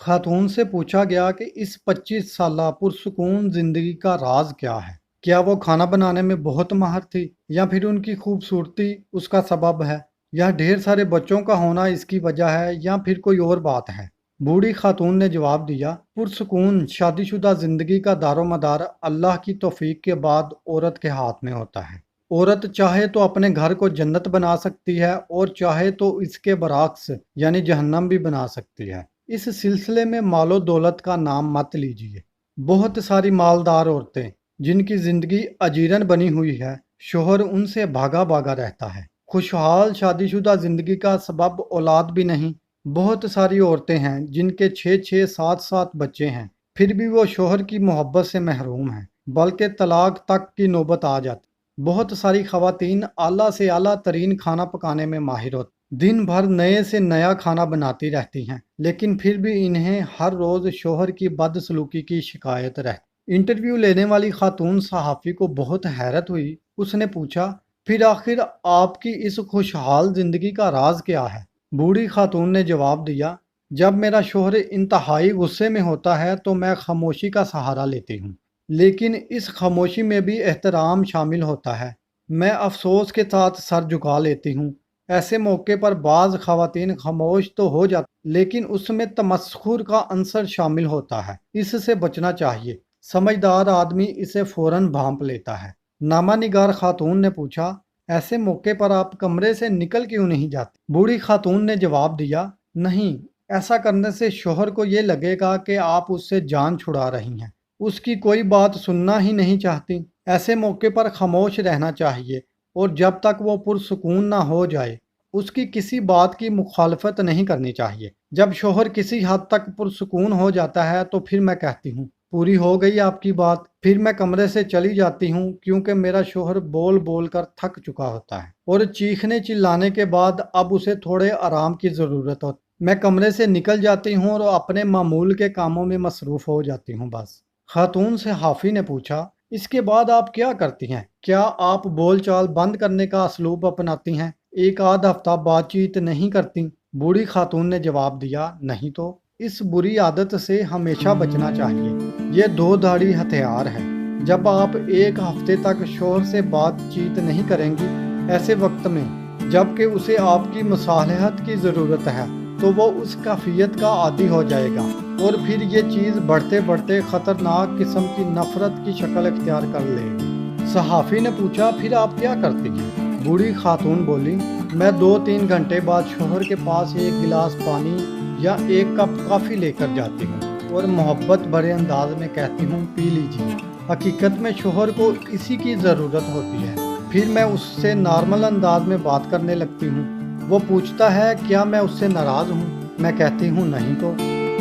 खातून से पूछा गया कि इस 25 साला पुरसुकून जिंदगी का राज क्या है। क्या वो खाना बनाने में बहुत माहिर थी, या फिर उनकी खूबसूरती उसका सबब है, या ढेर सारे बच्चों का होना इसकी वजह है, या फिर कोई और बात है। बूढ़ी खातून ने जवाब दिया, पुरसुकून शादीशुदा जिंदगी का दारोमदार अल्लाह की तौफीक के बाद औरत के हाथ में होता है। औरत चाहे तो अपने घर को जन्नत बना सकती है, और चाहे तो इसके बराक्स यानी जहन्नम भी बना सकती है। इस सिलसिले में मालो दौलत का नाम मत लीजिए। बहुत सारी मालदार औरतें जिनकी जिंदगी अजीरन बनी हुई है, शोहर उनसे भागा भागा रहता है। खुशहाल शादीशुदा जिंदगी का सबब औलाद भी नहीं। बहुत सारी औरतें हैं जिनके 6-6 7-7 बच्चे हैं, फिर भी वो शोहर की मोहब्बत से महरूम हैं, बल्कि तलाक तक की नौबत आ जाती। बहुत सारी खवातीन आला से आला तरीन खाना पकाने में माहिर होती, दिन भर नए से नया खाना बनाती रहती हैं, लेकिन फिर भी इन्हें हर रोज शोहर की बदसलूकी की शिकायत रहती। इंटरव्यू लेने वाली खातून सहाफ़ी को बहुत हैरत हुई। उसने पूछा, फिर आखिर आपकी इस खुशहाल जिंदगी का राज क्या है? बूढ़ी खातून ने जवाब दिया, जब मेरा शोहर इंतहाई गुस्से में होता है तो मैं खामोशी का सहारा लेती हूँ, लेकिन इस खामोशी में भी एहतराम शामिल होता है। मैं अफसोस के साथ सर झुका लेती हूँ। ऐसे मौके पर बाज़ ख़वातीन खामोश तो हो जाती, लेकिन उसमें तमस्खुर का अंसर शामिल होता है। इससे बचना चाहिए। समझदार आदमी इसे फ़ौरन भांप लेता है। नामा निगार खातून ने पूछा, ऐसे मौके पर आप कमरे से निकल क्यों नहीं जाती? बूढ़ी खातून ने जवाब दिया, नहीं, ऐसा करने से शोहर को ये लगेगा कि आप उससे जान छुड़ा रही हैं। उसकी कोई बात सुनना ही नहीं चाहती। ऐसे मौके पर खामोश रहना चाहिए, और जब तक वो पुरसुकून ना हो जाए उसकी किसी बात की मुखालफत नहीं करनी चाहिए। जब शोहर किसी हद तक पुरसुकून हो जाता है तो फिर मैं कहती हूँ, पूरी हो गई आपकी बात। फिर मैं कमरे से चली जाती हूँ, क्योंकि मेरा शोहर बोल बोल कर थक चुका होता है, और चीखने चिल्लाने के बाद अब उसे थोड़े आराम की ज़रूरत होती। मैं कमरे से निकल जाती हूँ और अपने मामूल के कामों में मसरूफ़ हो जाती हूँ बस। खातून से हाफी ने पूछा, इसके बाद आप क्या करती हैं? क्या आप बोलचाल बंद करने का असलूब अपनाती हैं? एक आध हफ्ता बातचीत नहीं करती? बूढ़ी खातून ने जवाब दिया, नहीं तो। इस बुरी आदत से हमेशा बचना चाहिए। ये दो धाड़ी हथियार है। जब आप एक हफ्ते तक शोहर से बातचीत नहीं करेंगी, ऐसे वक्त में जबकि उसे आपकी मुसालहत की ज़रूरत है, तो वो उस कैफियत का आदी हो जाएगा, और फिर ये चीज़ बढ़ते बढ़ते ख़तरनाक किस्म की नफ़रत की शक्ल इख्तियार कर लेगी। सहाफ़ी ने पूछा, फिर आप क्या करती हैं? बूढ़ी खातून बोली, मैं 2-3 घंटे बाद शोहर के पास एक गिलास पानी या एक कप कॉफ़ी लेकर जाती हूँ, और मोहब्बत भरे अंदाज में कहती हूँ, पी लीजिए। हकीकत में शोहर को इसी की ज़रूरत होती है। फिर मैं उससे नॉर्मल अंदाज में बात करने लगती हूँ। वो पूछता है, क्या मैं उससे नाराज़ हूँ? मैं कहती हूँ, नहीं तो।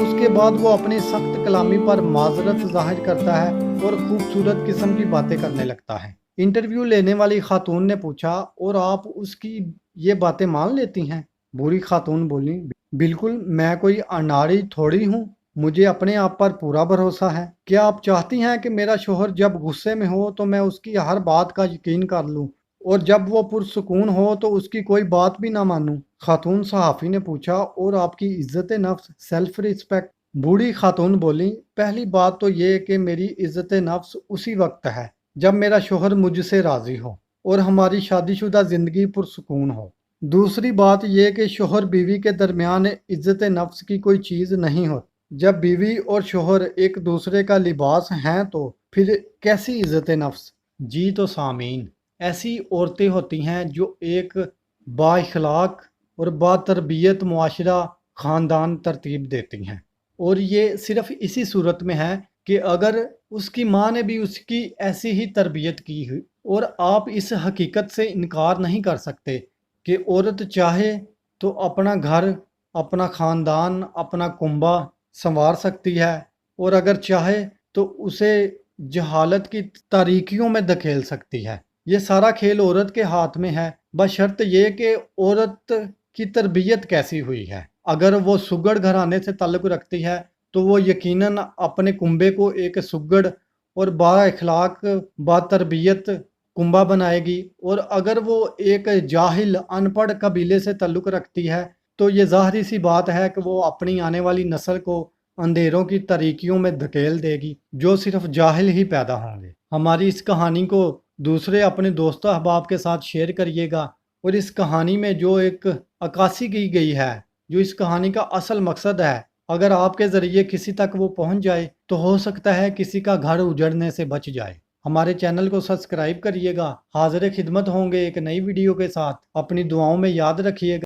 उसके बाद वो अपनी सख्त कलामी पर माजरत जाहिर करता है और खूबसूरत किस्म की बातें करने लगता है। इंटरव्यू लेने वाली खातून ने पूछा, और आप उसकी ये बातें मान लेती हैं? बूढ़ी खातून बोली, बिल्कुल, मैं कोई अनाड़ी थोड़ी हूँ। मुझे अपने आप पर पूरा भरोसा है। क्या आप चाहती हैं कि मेरा शोहर जब गुस्से में हो तो मैं उसकी हर बात का यकीन कर लूँ, और जब वो पुरसुकून हो तो उसकी कोई बात भी ना मानूं? खातून सहाफ़ी ने पूछा, और आपकी इज्जत नफ्स, सेल्फ रिस्पेक्ट? बूढ़ी खातून बोली, पहली बात तो ये कि मेरी इज्जत नफ्स उसी वक्त है जब मेरा शोहर मुझसे राज़ी हो और हमारी शादीशुदा ज़िंदगी पुरसुकून हो। दूसरी बात यह कि शोहर बीवी के दरमियान इज्जत नफ्स की कोई चीज़ नहीं होती। जब बीवी और शोहर एक दूसरे का लिबास हैं तो फिर कैसी इज्जत नफ्स? जी तो सामीन, ऐसी औरतें होती हैं जो एक बाइखलाक और बातरबियत मुआशरा ख़ानदान तरतीब देती हैं, और ये सिर्फ इसी सूरत में है कि अगर उसकी माँ ने भी उसकी ऐसी ही तरबियत की हुई। और आप इस हकीकत से इनकार नहीं कर सकते कि औरत चाहे तो अपना घर, अपना ख़ानदान, अपना कुंबा संवार सकती है, और अगर चाहे तो उसे जहालत की तारीकियों में धकेल सकती है। ये सारा खेल औरत के हाथ में है, बशर्त ये कि औरत की तरबियत कैसी हुई है। अगर वो सुगड़ घराने से ताल्लुक़ रखती है तो वो यकीनन अपने कुंबे को एक सुगड़ और बाअखलाक, बातरबियत कुंबा बनाएगी। और अगर वो एक जाहिल, अनपढ़ कबीले से ताल्लुक़ रखती है तो ये ज़ाहिर सी बात है कि वो अपनी आने वाली नस्ल को اندھیروں کی تاریکیوں میں دھکیل دے گی جو صرف جاہل ہی پیدا ہوں گے۔ ہماری اس کہانی کو دوسرے اپنے دوستوں احباب کے ساتھ شیئر کریے گا، اور اس کہانی میں جو ایک عکاسی کی گئی ہے، جو اس کہانی کا اصل مقصد ہے، اگر آپ کے ذریعے کسی تک وہ پہنچ جائے تو ہو سکتا ہے کسی کا گھر اجڑنے سے بچ جائے۔ ہمارے چینل کو سبسکرائب کریے گا۔ حاضر خدمت ہوں گے ایک نئی ویڈیو کے ساتھ۔ اپنی دعاؤں میں یاد رکھیے گا۔